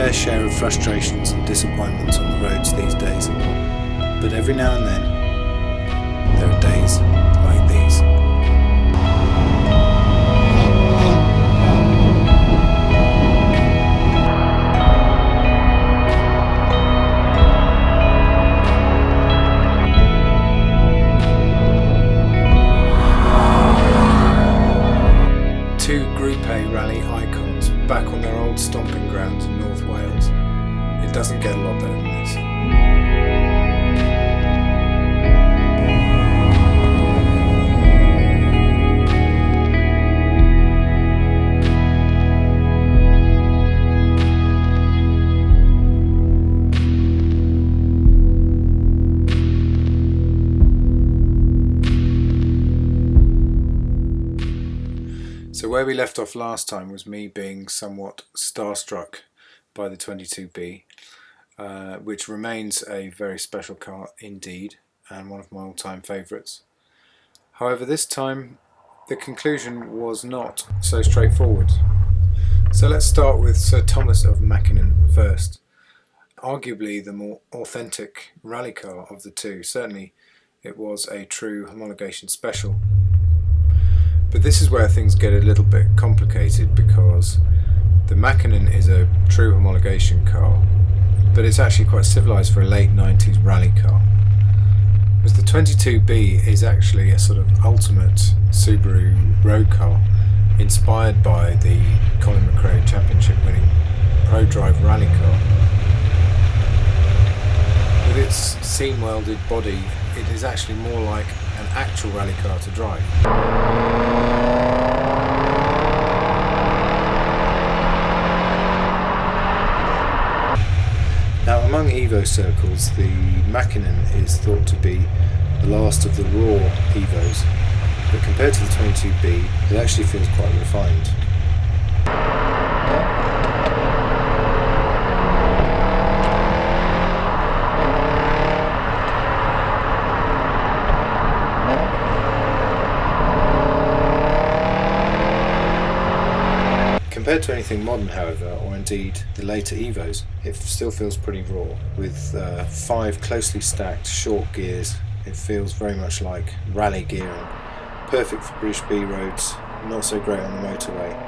fair share of frustrations and disappointments on the roads these days, but every now and then there are days like these. Two Group A rally icons back on their old stomping grounds in North Wales. It doesn't get a lot better than this. So where we left off last time was me being somewhat starstruck by the 22B, which remains a very special car indeed, and one of my all-time favourites. However, this time the conclusion was not so straightforward. So let's start with Sir Thomas of Mackinnon first. Arguably the more authentic rally car of the two. Certainly it was a true homologation special. But this is where things get a little bit complicated, because the Mackinnon is a true homologation car, but it's actually quite civilised for a late 90s rally car. Whereas the 22B is actually a sort of ultimate Subaru road car, inspired by the Colin McRae championship winning Pro Drive rally car. With its seam welded body, it is actually more like an actual rally car to drive. Now, among Evo circles, the Mackinnon is thought to be the last of the raw Evos, but compared to the 22B, it actually feels quite refined. Compared to anything modern, however, or indeed the later Evos, it still feels pretty raw. With 5 closely stacked short gears, it feels very much like rally gearing. Perfect for British B roads, not so great on the motorway.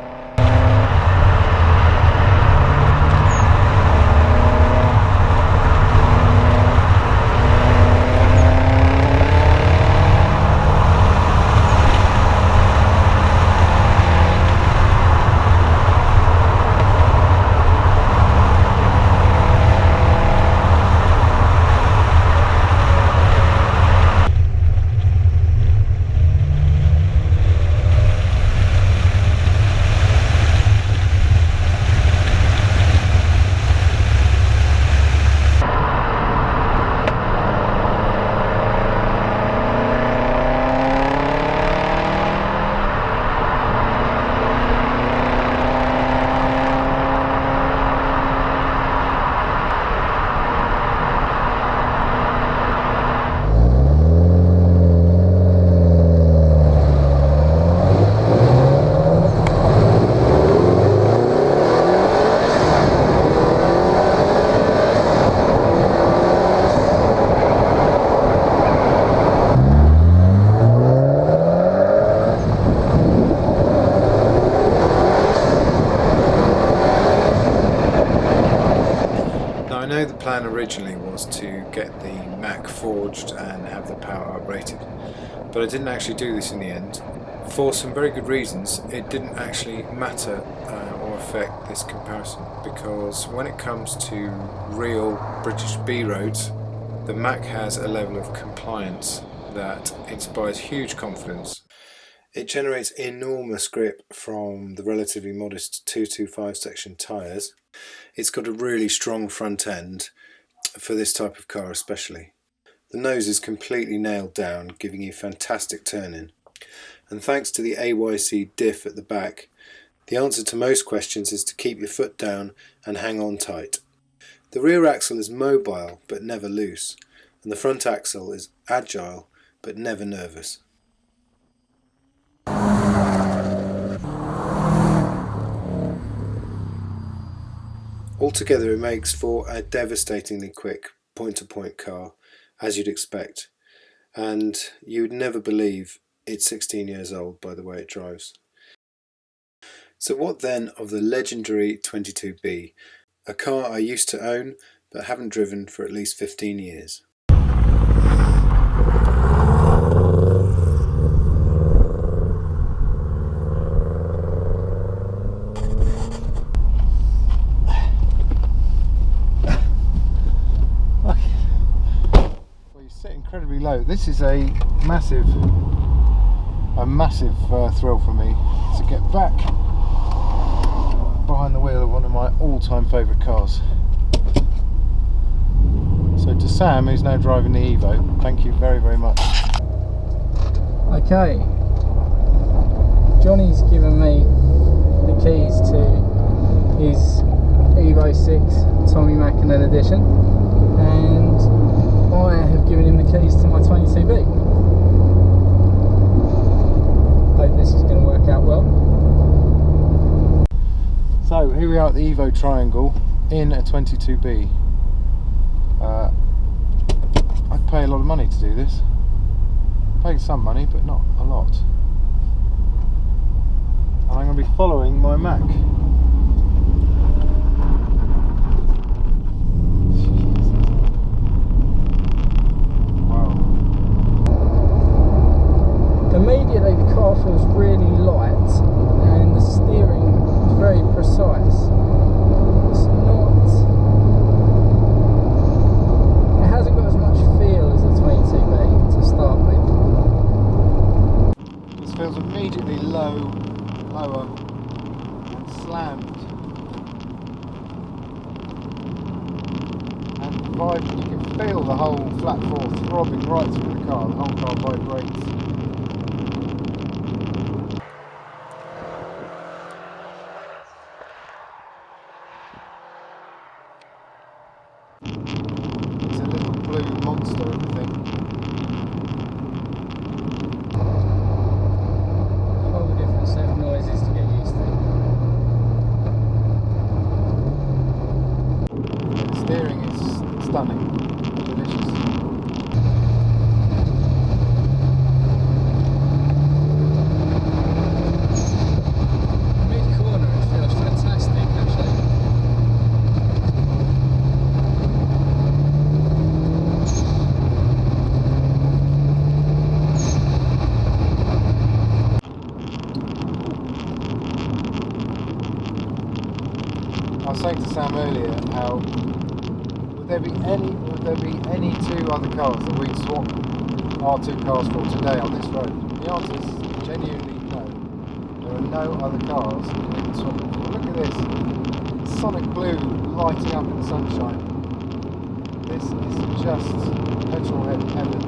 The plan originally was to get the Mac forged and have the power uprated, but I didn't actually do this in the end. For some very good reasons, it didn't actually matter or affect this comparison, because when it comes to real British B roads, the Mac has a level of compliance that inspires huge confidence. It generates enormous grip from the relatively modest 225 section tyres. It's got a really strong front end for this type of car especially. The nose is completely nailed down, giving you fantastic turn-in. And thanks to the AYC diff at the back, the answer to most questions is to keep your foot down and hang on tight. The rear axle is mobile but never loose, and the front axle is agile but never nervous. Altogether it makes for a devastatingly quick point-to-point car, as you'd expect, and you would never believe it's 16 years old by the way it drives. So what then of the legendary 22B, a car I used to own but haven't driven for at least 15 years. Well, you sit incredibly low. This is a massive thrill for me to get back behind the wheel of one of my all-time favourite cars. So to Sam, who's now driving the Evo, thank you very, very much. Okay, Johnny's given me the keys to his Evo 6 Tommy Mackinnon edition, and I have given him the keys to my 22B. Hope this is going to work out well. So here we are at the Evo Triangle in a 22B. I'd pay a lot of money to do this. Paid some money, but not a lot. And I'm going to be following my Mac. Wow. Immediately the car feels really light and the steering is very precise. It's not... it hasn't got as much feel as the 22B to start with. This feels immediately lower and slammed. And you can feel the whole flat floor throbbing right through the car. The whole car vibrates. It's a little blue monster of a thing. Whole different set of noises to get used to. The steering is stunning, delicious. Mid-corner it feels fantastic actually. I was saying to Sam earlier how would there be any two other cars that we'd swap our two cars for today on this road? The answer is genuinely no. There are no other cars that we can swap them for. Look at this sonic blue lighting up in the sunshine. This is just petrol heaven.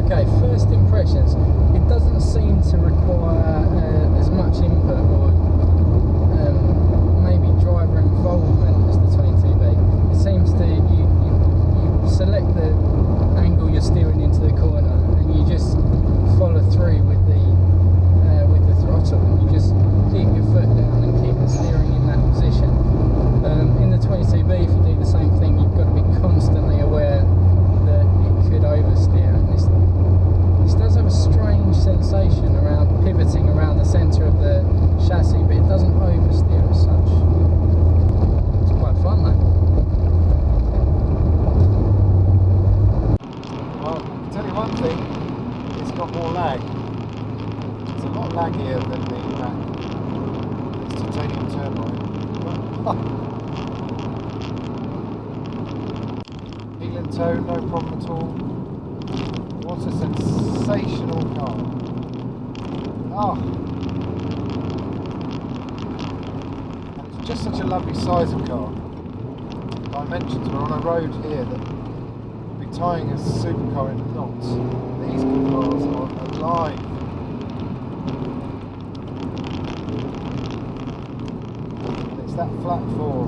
Okay, first impressions. It doesn't seem to require as much input or maybe driver involvement as the 22B. It seems to you select the angle you're steering into the corner and you just follow through with the throttle. You just keep your foot down and keep the steering in that position. In the 22B, if you do the same thing, you've got to be constantly aware that it could oversteer. And this does have a strange sensation around pivoting around the centre of the chassis, but it doesn't oversteer as such. It's quite fun though. Well, I'll tell you one thing, it's got more lag. It's a lot laggier than the Mac. It's titanium turbine. Heel and toe, no problem at all. What a sensational car. Oh. And it's just such a lovely size of car. Dimensions, we're on a road here that would be tying a supercar in knots. These cars are alive. And it's that flat four.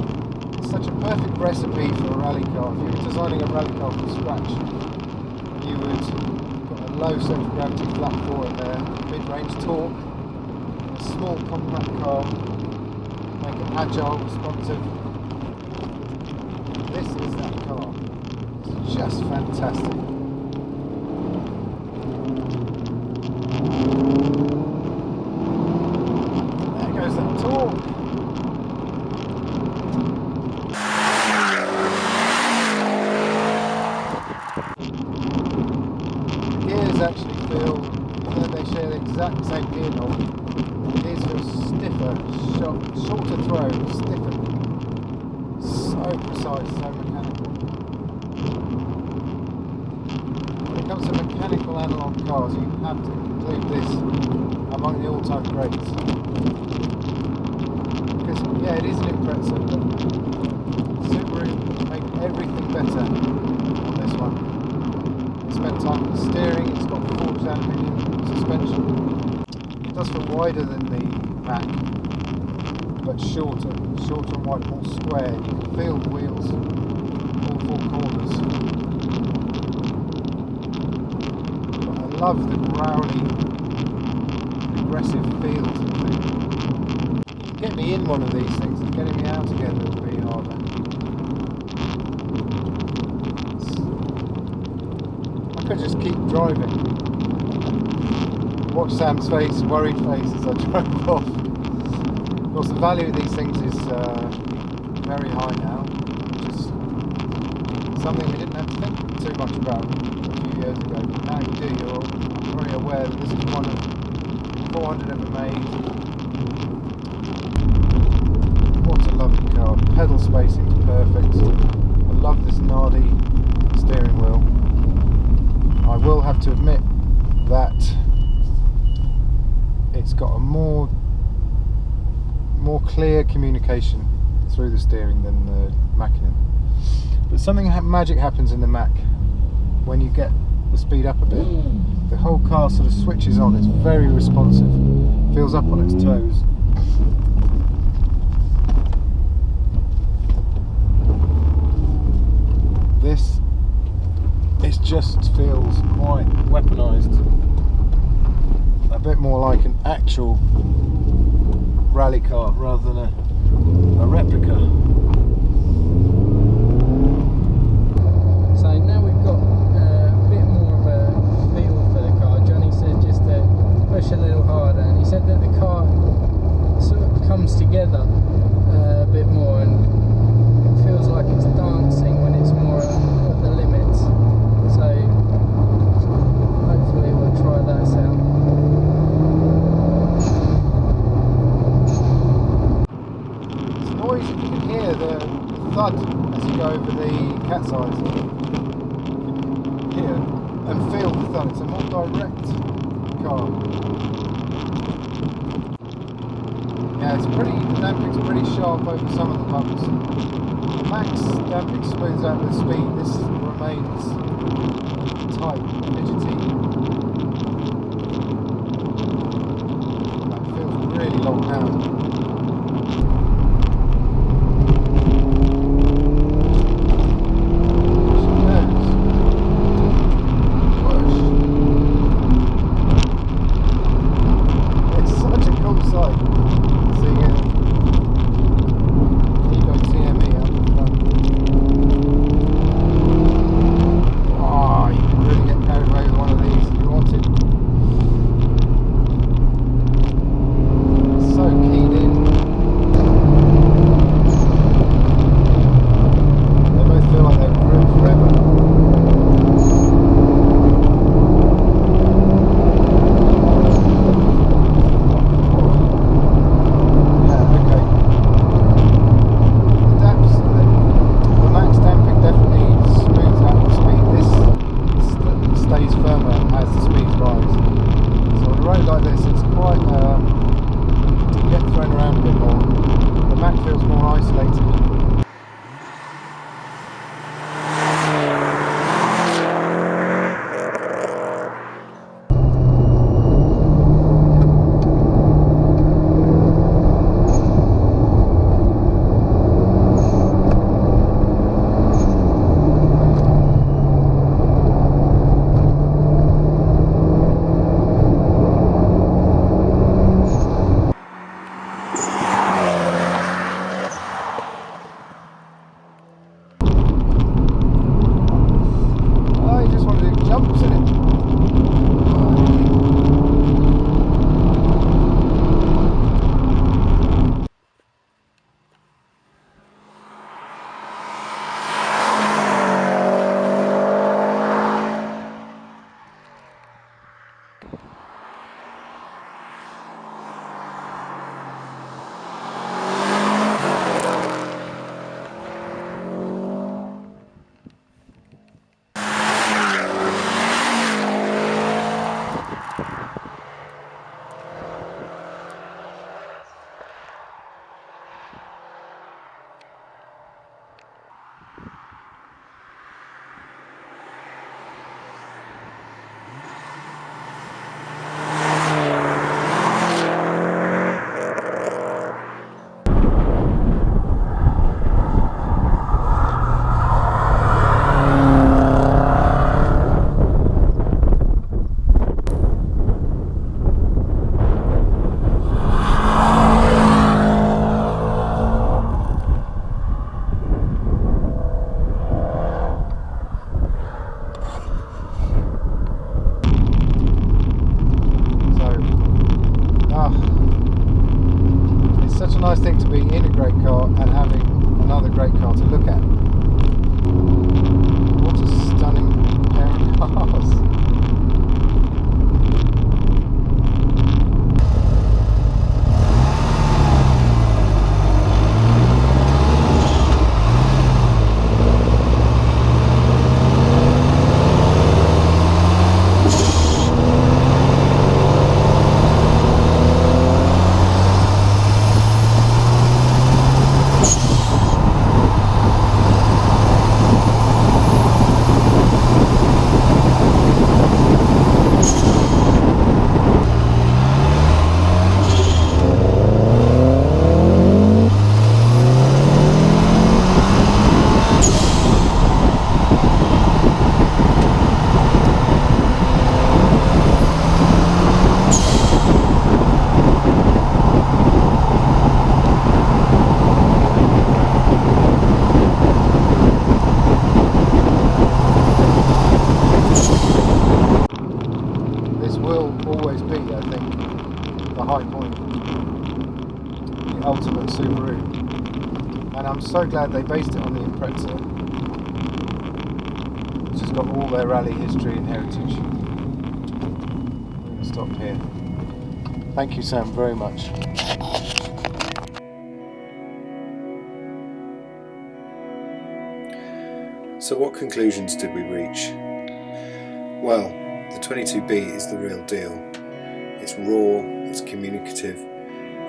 It's such a perfect recipe for a rally car. If you were designing a rally car from scratch, you would put a low centre of gravity flat four in there, mid-range torque, a small compact car, make it agile, responsive. This is that car. It's just fantastic. There goes that torque. The gears actually feel, although they share the exact same gear knob, the gears feel stiffer, shorter throw, stiffer. So precise, so mechanical. When it comes to mechanical analog cars, you have to include this among the all-time greats. Because, yeah, it is an Impreza, but Subaru make everything better on this one. It spent time on the steering, it's got forged aluminium suspension. It does feel wider than the Mac, but shorter and wider, more square. You can feel the wheels, all four corners. But I love the growly, aggressive feel to the thing. Get me in one of these things, and getting me out again will be harder. I could just keep driving. Watch Sam's face, worried face as I drove off. Of course, the value of these things is very high now, which is something we didn't have to think too much about a few years ago. But now you do. You're very aware that this is one of 400 ever made. What a lovely car. Pedal spacing is perfect. I love this Nardi steering wheel. I will have to admit that it's got a more clear communication through the steering than the Mackinnon. But something magic happens in the Mac when you get the speed up a bit. The whole car sort of switches on. It's very responsive. Feels up on its toes. This just feels quite weaponised. A bit more like an actual rally car rather than a replica. So now we've got a bit more of a feel for the car. Johnny said just to push a little harder, and he said that the car sort of comes together a bit more, and it feels like it's dancing when it's more at the limits. So hopefully we'll try that out. Noise, you can hear the thud as you go over the cat's eyes. Hear and feel the thud. It's a more direct car. Yeah, it's pretty. The damping's pretty sharp over some of the bumps. The max damping smooths out with speed. This remains tight, fidgety. That feels really long pound. thing to be in a great car and having another great car to look at. What a stunning pair of cars. High point, the ultimate Subaru, and I'm so glad they based it on the Impreza, which has got all their rally history and heritage. I'm going to stop here. Thank you, Sam, very much. So what conclusions did we reach? Well, the 22B is the real deal. It's raw, it's communicative,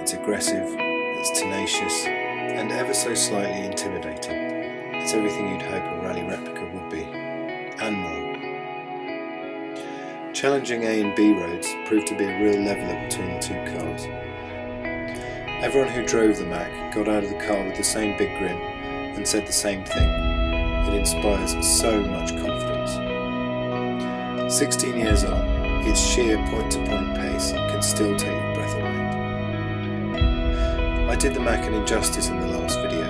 it's aggressive, it's tenacious, and ever so slightly intimidating. It's everything you'd hope a rally replica would be, and more. Challenging A and B roads proved to be a real leveller between the two cars. Everyone who drove the Mac got out of the car with the same big grin and said the same thing. It inspires so much confidence. 16 years on, its sheer point-to-point pace can still take your breath away. I did the Mac an injustice in the last video.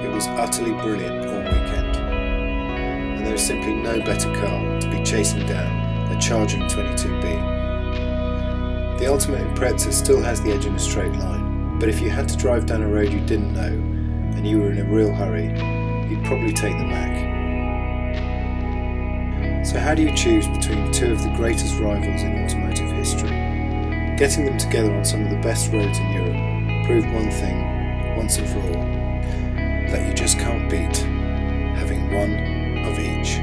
It was utterly brilliant all weekend. And there is simply no better car to be chasing down a charging 22B. The ultimate Impreza still has the edge in a straight line, but if you had to drive down a road you didn't know, and you were in a real hurry, you'd probably take the Mac. So how do you choose between two of the greatest rivals in automotive history? Getting them together on some of the best roads in Europe proved one thing, once and for all, that you just can't beat having one of each.